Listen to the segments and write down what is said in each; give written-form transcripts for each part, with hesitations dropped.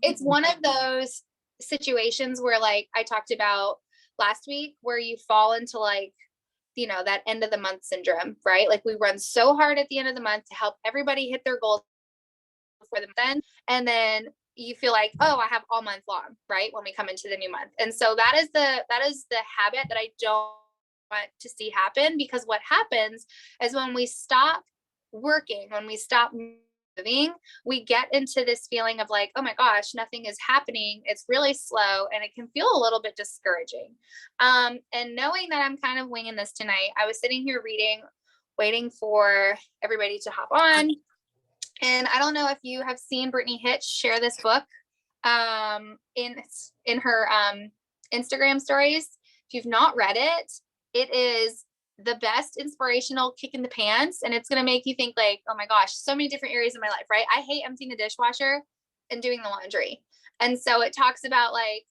It's one of those situations where like I talked about last week where you fall into like, that end of the month syndrome, right? Like we run so hard at the end of the month to help everybody hit their goals for them then. And then you feel like, oh, I have all month long, right? When we come into the new month. And so that is the habit that I don't want to see happen, because what happens is when we stop working, when we stop moving, we get into this feeling of like, oh my gosh, nothing is happening. It's really slow and it can feel a little bit discouraging. And knowing that I'm kind of winging this tonight, I was sitting here reading, waiting for everybody to hop on. And I don't know if you have seen Brittany Hitch share this book in her Instagram stories. If you've not read it, it is the best inspirational kick in the pants, and it's going to make you think like, oh my gosh, so many different areas of my life, right? I hate emptying the dishwasher and doing the laundry. And so it talks about like,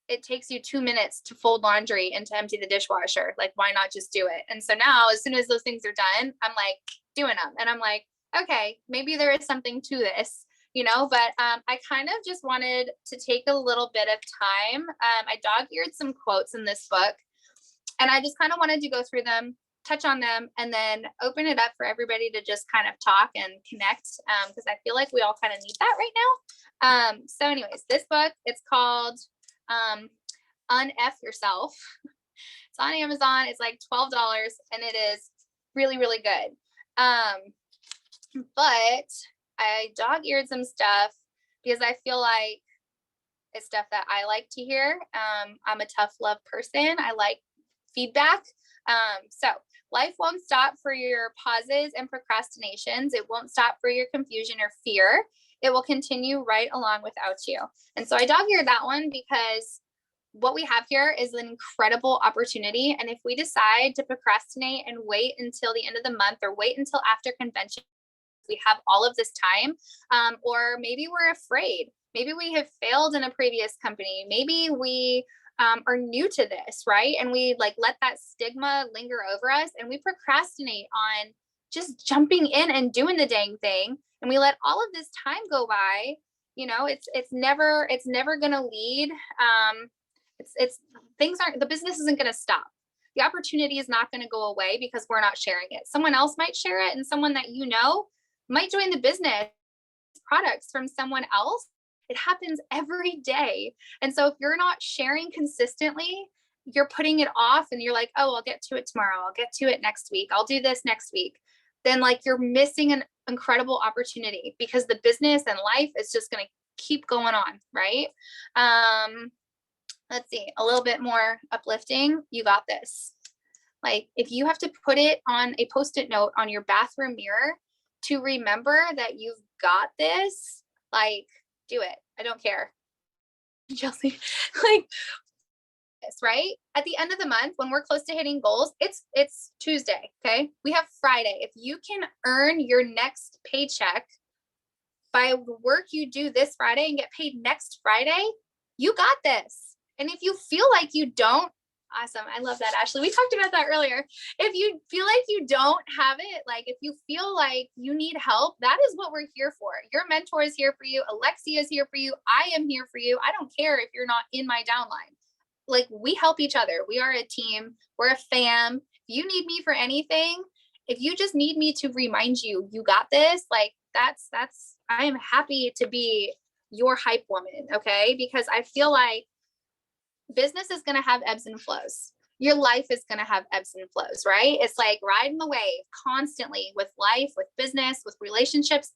it takes you 2 minutes to fold laundry and to empty the dishwasher. Like, why not just do it? And so now, as soon as those things are done, I'm like doing them. And I'm like, okay, maybe there is something to this, but I kind of just wanted to take a little bit of time. I dog-eared some quotes in this book, and I just kind of wanted to go through them, touch on them, and then open it up for everybody to just kind of talk and connect, because I feel like we all kind of need that right now. So anyways, this book, it's called Unf Yourself. It's on Amazon. It's like $12, and it is really, really good. But I dog-eared some stuff because I feel like it's stuff that I like to hear. I'm a tough love person. I like feedback. So life won't stop for your pauses and procrastinations. It won't stop for your confusion or fear. It will continue right along without you. And so I dog-eared that one because what we have here is an incredible opportunity. And if we decide to procrastinate and wait until the end of the month or wait until after convention, we have all of this time, or maybe we're afraid. Maybe we have failed in a previous company. Maybe we are new to this, right? And we like let that stigma linger over us, and we procrastinate on just jumping in and doing the dang thing. And we let all of this time go by. It's never going to lead. It's things aren't, the business isn't going to stop. The opportunity is not going to go away because we're not sharing it. Someone else might share it, and someone that might join the business products from someone else. It happens every day. And so if you're not sharing consistently, you're putting it off and you're like, oh, I'll get to it tomorrow. I'll get to it next week. I'll do this next week. Then like you're missing an incredible opportunity because the business and life is just going to keep going on. Right. Let's see, a little bit more uplifting. You got this. Like if you have to put it on a Post-it note on your bathroom mirror to remember that you've got this, like do it. I don't care. Chelsea, like this, right? At the end of the month, when we're close to hitting goals, it's Tuesday. Okay. We have Friday. If you can earn your next paycheck by the work you do this Friday and get paid next Friday, you got this. And if you feel like you don't, awesome. I love that, Ashley. We talked about that earlier. If you feel like you don't have it, like if you feel like you need help, that is what we're here for. Your mentor is here for you. Alexia is here for you. I am here for you. I don't care if you're not in my downline. Like we help each other. We are a team. We're a fam. If you need me for anything, if you just need me to remind you, you got this, like that's, I am happy to be your hype woman. Okay. Because I feel like business is going to have ebbs and flows. Your life is going to have ebbs and flows, right? It's like riding the wave constantly with life, with business, with relationships.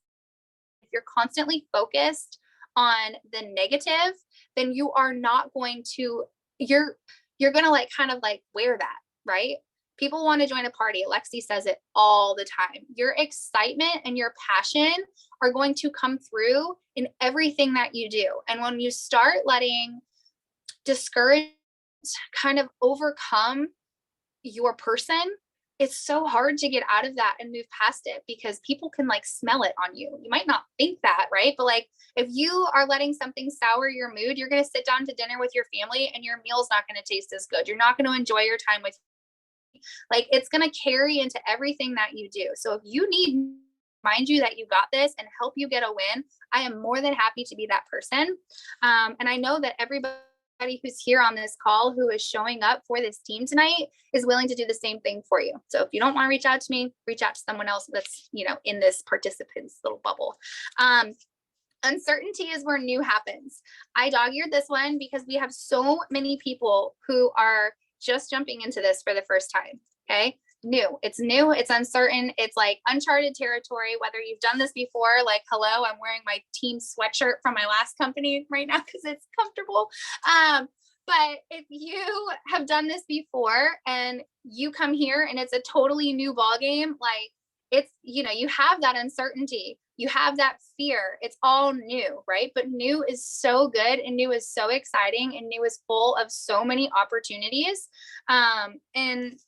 If you're constantly focused on the negative, then you are not going to, you're going to like kind of like wear that, right? People want to join a party. Alexi says it all the time. Your excitement and your passion are going to come through in everything that you do. And when you start letting discouragement kind of overcome your person, it's so hard to get out of that and move past it because people can like smell it on you. You might not think that, right? But like if you are letting something sour your mood, you're going to sit down to dinner with your family and your meal's not going to taste as good. You're not going to enjoy your time with, like, it's going to carry into everything that you do. So if you need remind you that you got this and help you get a win, I am more than happy to be that person. And I know that everybody who's here on this call who is showing up for this team tonight is willing to do the same thing for you. So if you don't want to reach out to me, reach out to someone else that's, in this participants little bubble. Uncertainty is where new happens. I dog-eared this one because we have so many people who are just jumping into this for the first time. Okay. New, it's uncertain. It's like uncharted territory, whether you've done this before, like, hello, I'm wearing my team sweatshirt from my last company right now because it's comfortable. But if you have done this before and you come here and it's a totally new ball game, like it's, you have that uncertainty, you have that fear. It's all new, right? But new is so good and new is so exciting and new is full of so many opportunities. And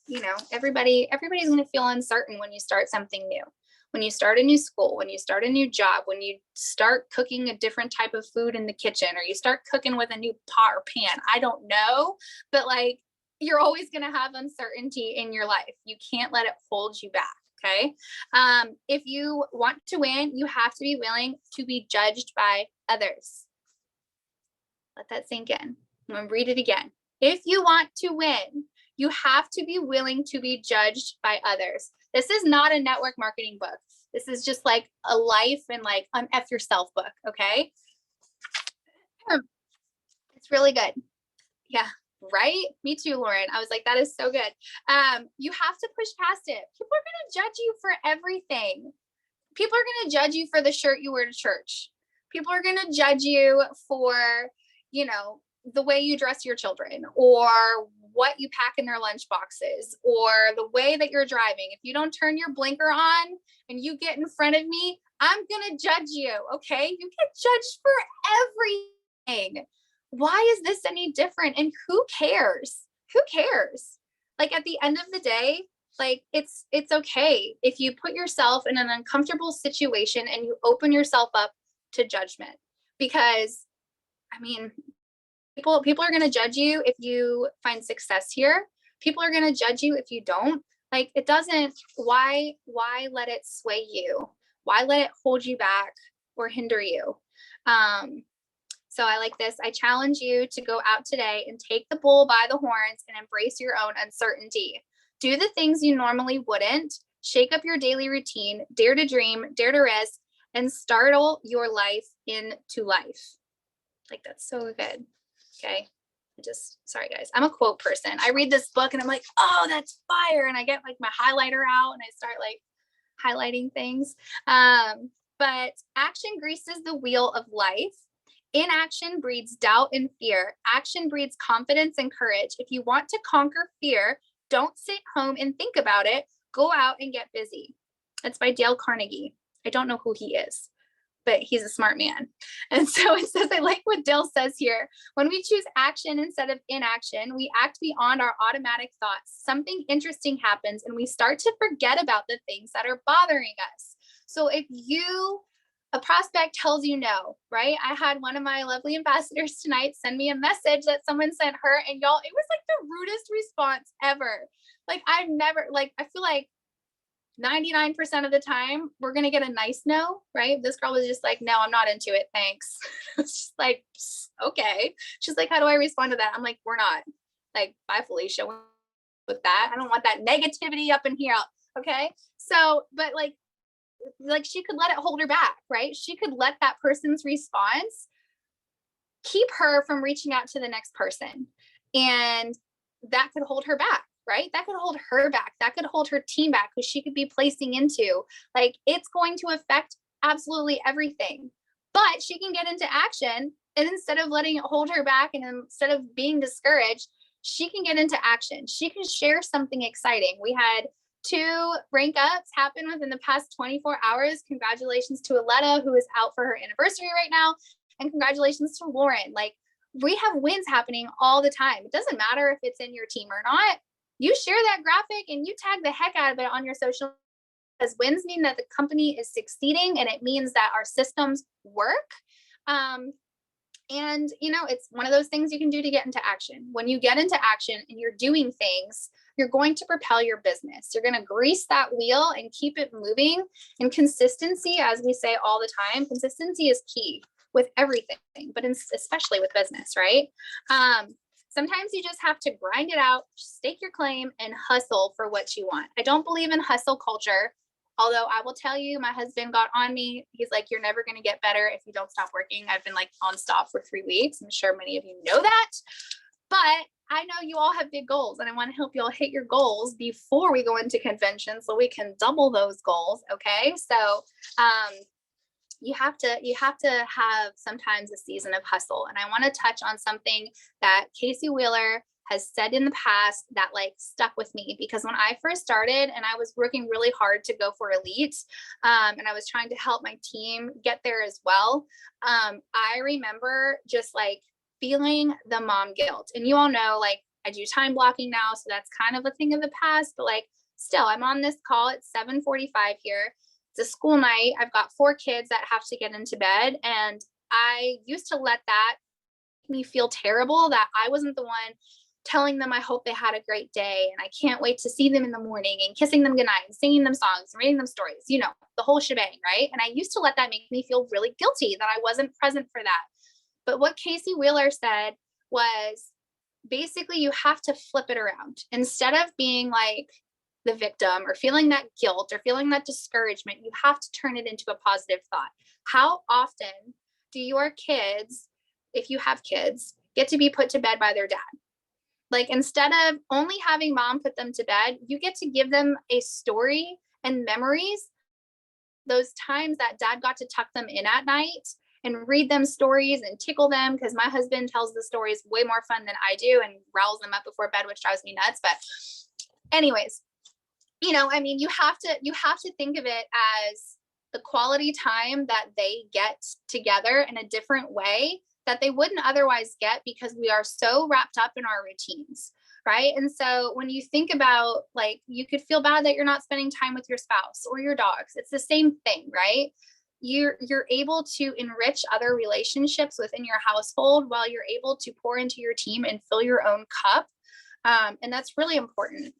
everybody's going to feel uncertain when you start something new. When you start a new school, when you start a new job, when you start cooking a different type of food in the kitchen, or you start cooking with a new pot or pan, I don't know, but like, you're always going to have uncertainty in your life. You can't let it hold you back. Okay. If you want to win, you have to be willing to be judged by others. Let that sink in. I'm going to read it again. If you want to win, you have to be willing to be judged by others. This is not a network marketing book. This is just like a life and like an F yourself book. Okay. It's really good. Yeah. Right? Me too, Lauren. I was like, that is so good. You have to push past it. People are going to judge you for everything. People are going to judge you for the shirt you wear to church. People are going to judge you for, the way you dress your children, or what you pack in their lunch boxes, or the way that you're driving. If you don't turn your blinker on and you get in front of me, I'm going to judge you. Okay. You get judged for everything. Why is this any different? And who cares? Who cares? Like, at the end of the day, like, it's okay if you put yourself in an uncomfortable situation and you open yourself up to judgment, because people are going to judge you if you find success here. People are going to judge you if you don't. Like, it doesn't, why let it sway you? Why let it hold you back or hinder you? So I like this. I challenge you to go out today and take the bull by the horns and embrace your own uncertainty. Do the things you normally wouldn't. Shake up your daily routine, dare to dream, dare to risk, and startle your life into life. Like, that's so good. Okay. Sorry guys, I'm a quote person. I read this book and I'm like, oh, that's fire. And I get like my highlighter out and I start like highlighting things. But action greases the wheel of life. Inaction breeds doubt and fear. Action breeds confidence and courage. If you want to conquer fear, don't sit home and think about it. Go out and get busy. That's by Dale Carnegie. I don't know who he is, but he's a smart man. And so it says, I like what Dale says here. When we choose action instead of inaction, we act beyond our automatic thoughts. Something interesting happens and we start to forget about the things that are bothering us. So if a prospect tells you no, right? I had one of my lovely ambassadors tonight send me a message that someone sent her, and y'all, it was like the rudest response ever. Like, I feel like 99% of the time we're going to get a nice no, right? This girl was just like, no, I'm not into it. Thanks. It's just like, okay. She's like, how do I respond to that? I'm like, we're not. Like, bye, Felicia, with that. I don't want that negativity up in here. Okay. So, but like she could let it hold her back, right? She could let that person's response keep her from reaching out to the next person. And that could hold her back, right? That could hold her back. That could hold her team back, because she could be placing into, like, it's going to affect absolutely everything. But she can get into action, and instead of letting it hold her back and instead of being discouraged, she can get into action. She can share something exciting. We had 2 rank ups happen within the past 24 hours. Congratulations to Aletta, who is out for her anniversary right now. And congratulations to Lauren. Like, we have wins happening all the time. It doesn't matter if it's in your team or not. You share that graphic and you tag the heck out of it on your social, because wins mean that the company is succeeding, and it means that our systems work. And, it's one of those things you can do to get into action. When you get into action and you're doing things, you're going to propel your business. You're going to grease that wheel and keep it moving. And consistency, as we say all the time, consistency is key with everything, but especially with business, right? Sometimes you just have to grind it out, stake your claim, and hustle for what you want. I don't believe in hustle culture. Although I will tell you, my husband got on me. He's like, you're never going to get better if you don't stop working. I've been like on stop for 3 weeks. I'm sure many of you know that, but I know you all have big goals and I want to help you all hit your goals before we go into convention so we can double those goals. Okay. So, you have to have sometimes a season of hustle. And I want to touch on something that Casey Wheeler has said in the past that like stuck with me, because when I first started and I was working really hard to go for elite, and I was trying to help my team get there as well. I remember just like feeling the mom guilt. And you all know, like, I do time blocking now, so that's kind of a thing of the past, but like still I'm on this call at 7:45 here. It's a school night. I've got 4 kids that have to get into bed. And I used to let that make me feel terrible that I wasn't the one telling them I hope they had a great day and I can't wait to see them in the morning and kissing them goodnight and singing them songs and reading them stories, the whole shebang, right? And I used to let that make me feel really guilty that I wasn't present for that. But what Casey Wheeler said was basically you have to flip it around. Instead of being like the victim or feeling that guilt or feeling that discouragement, you have to turn it into a positive thought. How often do your kids, if you have kids, get to be put to bed by their dad? Like, instead of only having mom put them to bed, you get to give them a story and memories, those times that dad got to tuck them in at night and read them stories and tickle them, because my husband tells the stories way more fun than I do and riles them up before bed, which drives me nuts. But anyways, you have to think of it as the quality time that they get together in a different way that they wouldn't otherwise get, because we are so wrapped up in our routines, right? And so when you think about, like, you could feel bad that you're not spending time with your spouse or your dogs. It's the same thing, right? You're able to enrich other relationships within your household while you're able to pour into your team and fill your own cup. And that's really important.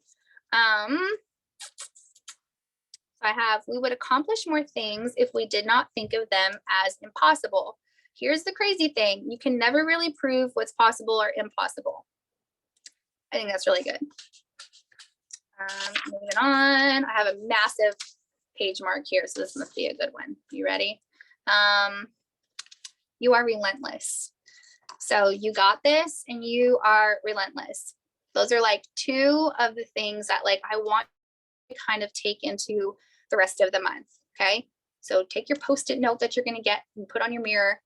We would accomplish more things if we did not think of them as impossible. Here's the crazy thing. You can never really prove what's possible or impossible. I think that's really good. Moving on. I have a massive page mark here, so this must be a good one. You ready? You are relentless. So you got this and you are relentless. Those are like 2 of the things that like I want to kind of take into the rest of the month. Okay. So take your Post-it note that you're going to get and put on your mirror.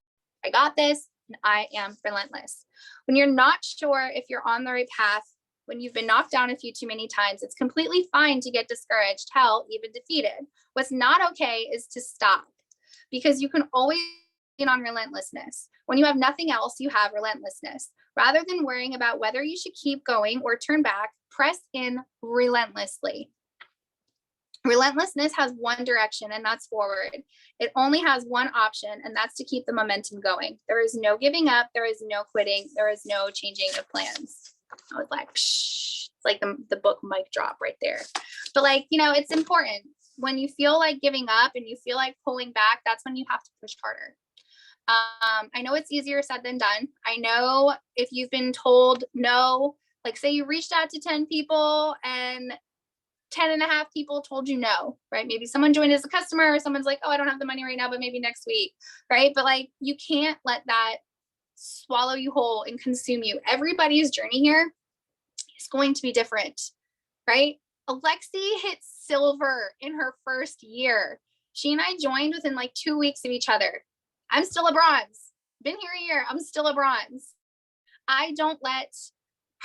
I got this and I am relentless. When you're not sure if you're on the right path, when you've been knocked down a few too many times, it's completely fine to get discouraged, hell, even defeated. What's not okay is to stop, because you can always be on relentlessness. When you have nothing else, you have relentlessness. Rather than worrying about whether you should keep going or turn back, press in relentlessly. Relentlessness has one direction, and that's forward. It only has one option, and that's to keep the momentum going. There is no giving up. There is no quitting. There is no changing of plans. I was like, psh, it's like the book mic drop right there. But like, it's important. When you feel like giving up and you feel like pulling back, that's when you have to push harder. I know it's easier said than done. I know if you've been told no, like say you reached out to 10 people and 10 and a half people told you no, right? Maybe someone joined as a customer, or someone's like, oh, I don't have the money right now, but maybe next week, right? But like, you can't let that swallow you whole and consume you. Everybody's journey here is going to be different, right? Alexi hit silver in her first year. She and I joined within like 2 weeks of each other. I'm still a bronze. Been here a year. I'm still a bronze. I don't let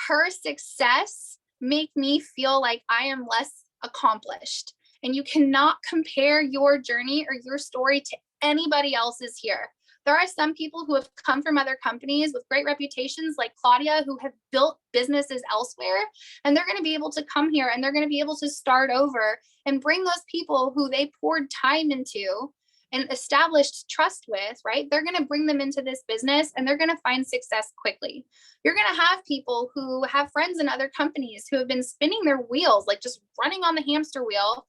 her success make me feel like I am less accomplished. And you cannot compare your journey or your story to anybody else's here. There are some people who have come from other companies with great reputations, like Claudia, who have built businesses elsewhere, and they're going to be able to come here and they're going to be able to start over and bring those people who they poured time into and established trust with, right? They're going to bring them into this business and they're going to find success quickly. You're going to have people who have friends in other companies who have been spinning their wheels, like just running on the hamster wheel,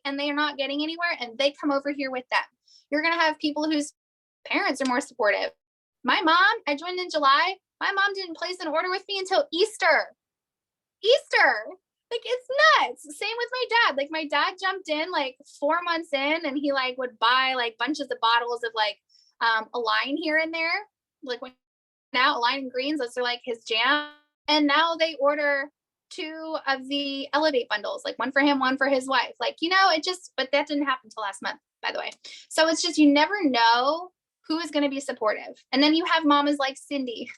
and they are not getting anywhere, and they come over here with them. You're going to have people whose parents are more supportive. My mom, I joined in July. My mom didn't place an order with me until Easter. Like, it's nuts. Same with my dad. Like, my dad jumped in like 4 months in, and he like would buy like bunches of bottles of like Align here and there. Like, when now Align Greens, those are like his jam. And now they order 2 of the Elevate bundles, like one for him, one for his wife. Like, it just, but that didn't happen until last month, by the way. So it's just, you never know who is going to be supportive. And then you have mamas like Cindy,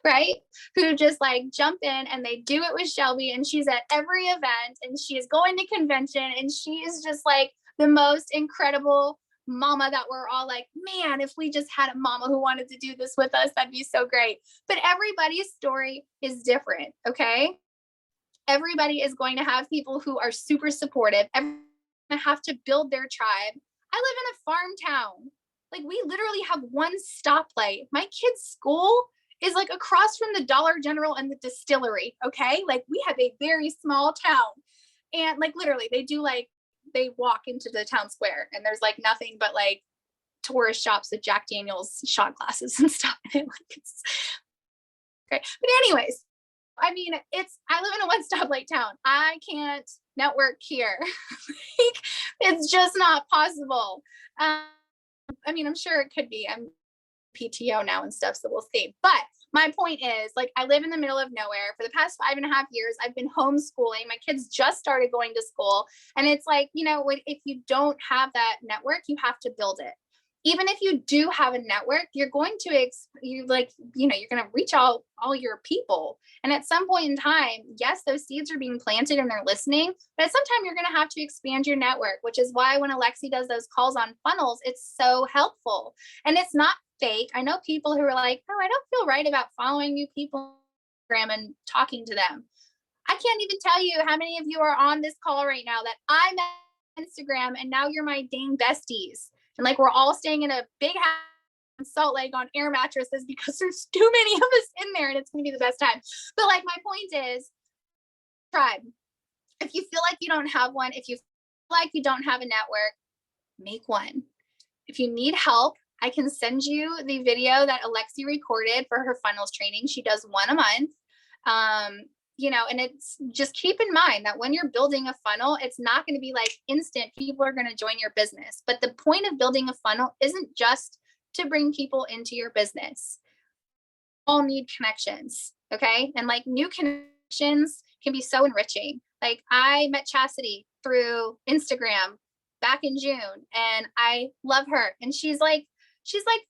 right? Who just like jump in and they do it with Shelby, and she's at every event and she is going to convention, and she is just like the most incredible mama that we're all like, man, if we just had a mama who wanted to do this with us, that'd be so great. But everybody's story is different. Okay. Everybody is going to have people who are super supportive. Everyone's going to have to build their tribe. I live in a farm town. Like, we literally have one stoplight. My kid's school is like across from the Dollar General and the distillery. Okay. Like, we have a very small town, and like literally they walk into the town square and there's like nothing but like tourist shops with Jack Daniels shot glasses and stuff. And it's great. But anyways, I mean, I live in a one stoplight town. I can't network here. It's just not possible. I mean, I'm sure it could be. I'm PTO now and stuff, so we'll see. But my point is, like, I live in the middle of nowhere. For the past 5.5 years, I've been homeschooling. My kids just started going to school. And it's like, if you don't have that network, you have to build it. Even if you do have a network, you're going to, you're going to reach out all your people. And at some point in time, yes, those seeds are being planted and they're listening, but at some time you're going to have to expand your network, which is why when Alexi does those calls on funnels, it's so helpful. And it's not fake. I know people who are like, oh, I don't feel right about following new people on Instagram and talking to them. I can't even tell you how many of you are on this call right now that I met on Instagram, and now you're my dang besties. And like, we're all staying in a big house in Salt Lake on air mattresses because there's too many of us in there, and it's going to be the best time. But like, my point is, tribe. If you feel like you don't have one, if you feel like you don't have a network, make one. If you need help, I can send you the video that Alexi recorded for her funnels training. She does one a month. And it's just, keep in mind that when you're building a funnel, it's not going to be like instant people are going to join your business. But the point of building a funnel isn't just to bring people into your business. All need connections. Okay. And like, new connections can be so enriching. Like, I met Chastity through Instagram back in June, and I love her. And she's like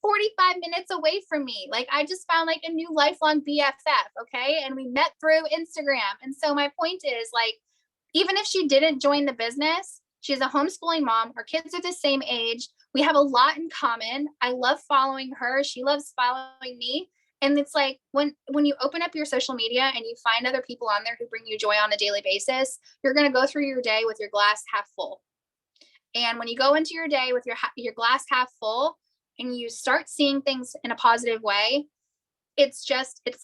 45 minutes away from me. Like, I just found like a new lifelong BFF. Okay. And we met through Instagram. And so my point is, like, even if she didn't join the business, she's a homeschooling mom. Our kids are the same age. We have a lot in common. I love following her. She loves following me. And it's like, when you open up your social media and you find other people on there who bring you joy on a daily basis, you're going to go through your day with your glass half full. And when you go into your day with your glass half full, and you start seeing things in a positive way, it's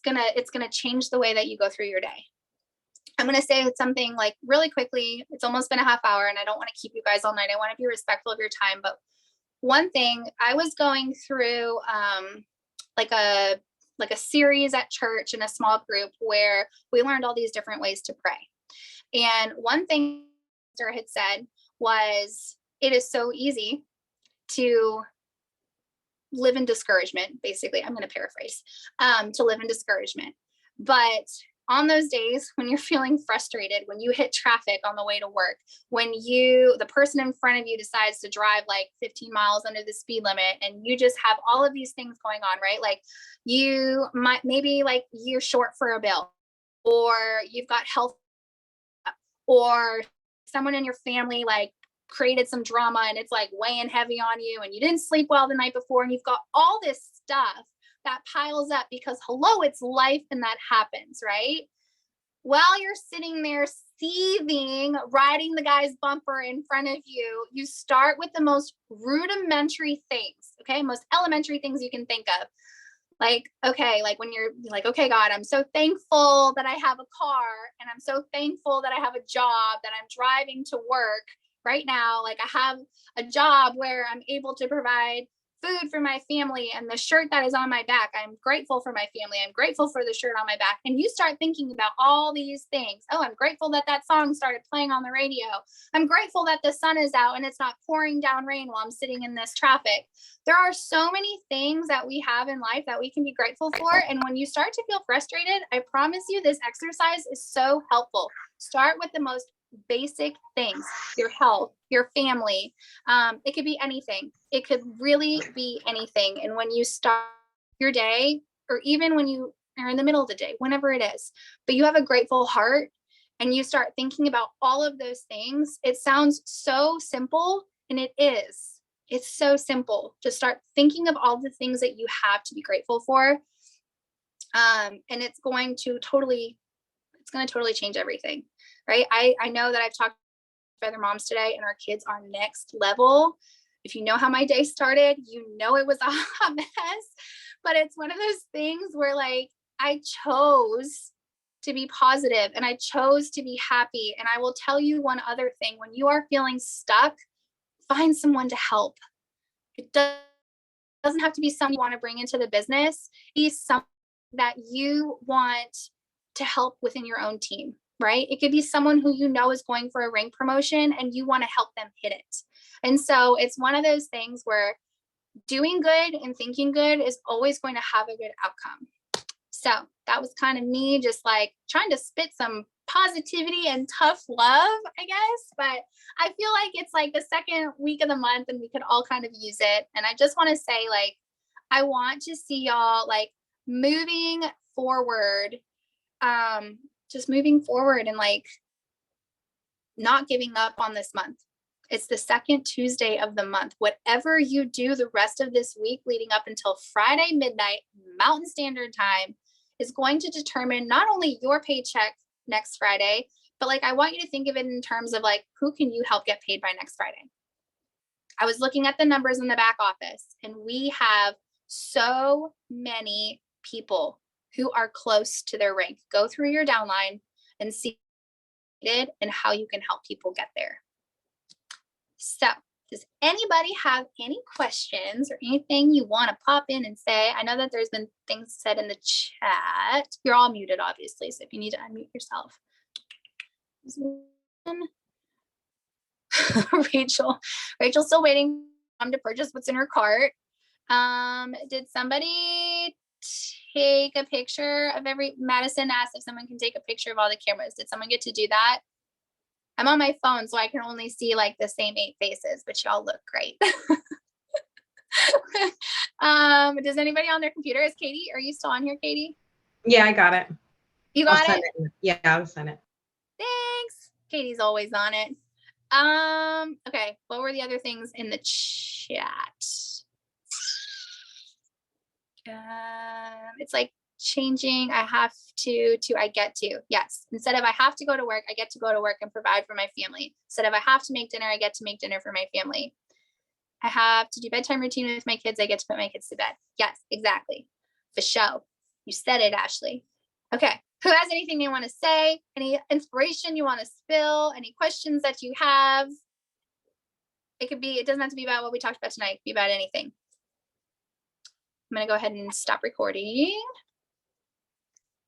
gonna change the way that you go through your day. I'm gonna say something like really quickly. It's almost been a half hour, and I don't want to keep you guys all night. I want to be respectful of your time. But one thing, I was going through like a series at church in a small group where we learned all these different ways to pray. And one thing Esther had said was, it is so easy to live in discouragement. Basically, I'm going to paraphrase, to live in discouragement. But on those days when you're feeling frustrated, when you hit traffic on the way to work, when the person in front of you decides to drive like 15 miles under the speed limit, and you just have all of these things going on, right? Like, you might, maybe like you're short for a bill, or you've got health, or someone in your family like created some drama and it's like weighing heavy on you, and you didn't sleep well the night before, and you've got all this stuff that piles up because, hello, it's life, and that happens, right? While you're sitting there thieving, riding the guy's bumper in front of you. You start with the most rudimentary things, okay? Most elementary things you can think of. Like, okay, like when you're like, okay, God, I'm so thankful that I have a car, and I'm so thankful that I have a job, that I'm driving to work right now. Like, I have a job where I'm able to provide food for my family and the shirt that is on my back. I'm grateful for my family. I'm grateful for the shirt on my back. And you start thinking about all these things. Oh, I'm grateful that that song started playing on the radio. I'm grateful that the sun is out and it's not pouring down rain while I'm sitting in this traffic. There are so many things that we have in life that we can be grateful for. And when you start to feel frustrated, I promise you this exercise is so helpful. Start with the most basic things, your health, your family. It could be anything. It could really be anything. And when you start your day, or even when you are in the middle of the day, whenever it is, but you have a grateful heart and you start thinking about all of those things, it sounds so simple, and it is. It's so simple. Just start thinking of all the things that you have to be grateful for. And it's going to totally change everything, right? I know that I've talked to other moms today, and our kids are next level. If you know how my day started, you know it was a hot mess, but it's one of those things where like I chose to be positive and I chose to be happy. And I will tell you one other thing: when you are feeling stuck, find someone to help. It doesn't have to be someone you want to bring into the business. Be someone that you want to help within your own team, right? It could be someone who you know is going for a rank promotion and you want to help them hit it. And so it's one of those things where doing good and thinking good is always going to have a good outcome. So that was kind of me just like trying to spit some positivity and tough love, I guess. But I feel like it's like the second week of the month and we could all kind of use it. And I just want to say, like, I want to see y'all like moving forward, just moving forward and like not giving up on this month. It's the second Tuesday of the month. Whatever you do the rest of this week leading up until Friday midnight Mountain Standard Time is going to determine not only your paycheck next Friday, but like I want you to think of it in terms of like, who can you help get paid by next Friday? I was looking at the numbers in the back office, and we have so many people who are close to their rank. Go through your downline and see it and how you can help people get there. So does anybody have any questions or anything you want to pop in and say? I know that there's been things said in the chat. You're all muted, obviously, so if you need to unmute yourself. Rachel's still waiting to purchase what's in her cart. Did somebody take a picture of Madison asked if someone can take a picture of all the cameras. Did someone get to do that? I'm on my phone, so I can only see like the same 8 faces, but y'all look great. Does anybody on their computer? Is Katie, are you still on here, Katie? Yeah, I got it. You got it? Yeah, I'll send it. Thanks. Katie's always on it. Okay, what were the other things in the chat? It's like changing I have to I get to. Yes, instead of I have to go to work, I get to go to work and provide for my family. Instead of I have to make dinner, I get to make dinner for my family. I have to do bedtime routine with my kids, I get to put my kids to bed. Yes, exactly. For sure. You said it, Ashley. Okay, who has anything they want to say? Any inspiration you want to spill? Any questions that you have? It doesn't have to be about what we talked about tonight. It could be about anything. I'm going to go ahead and stop recording.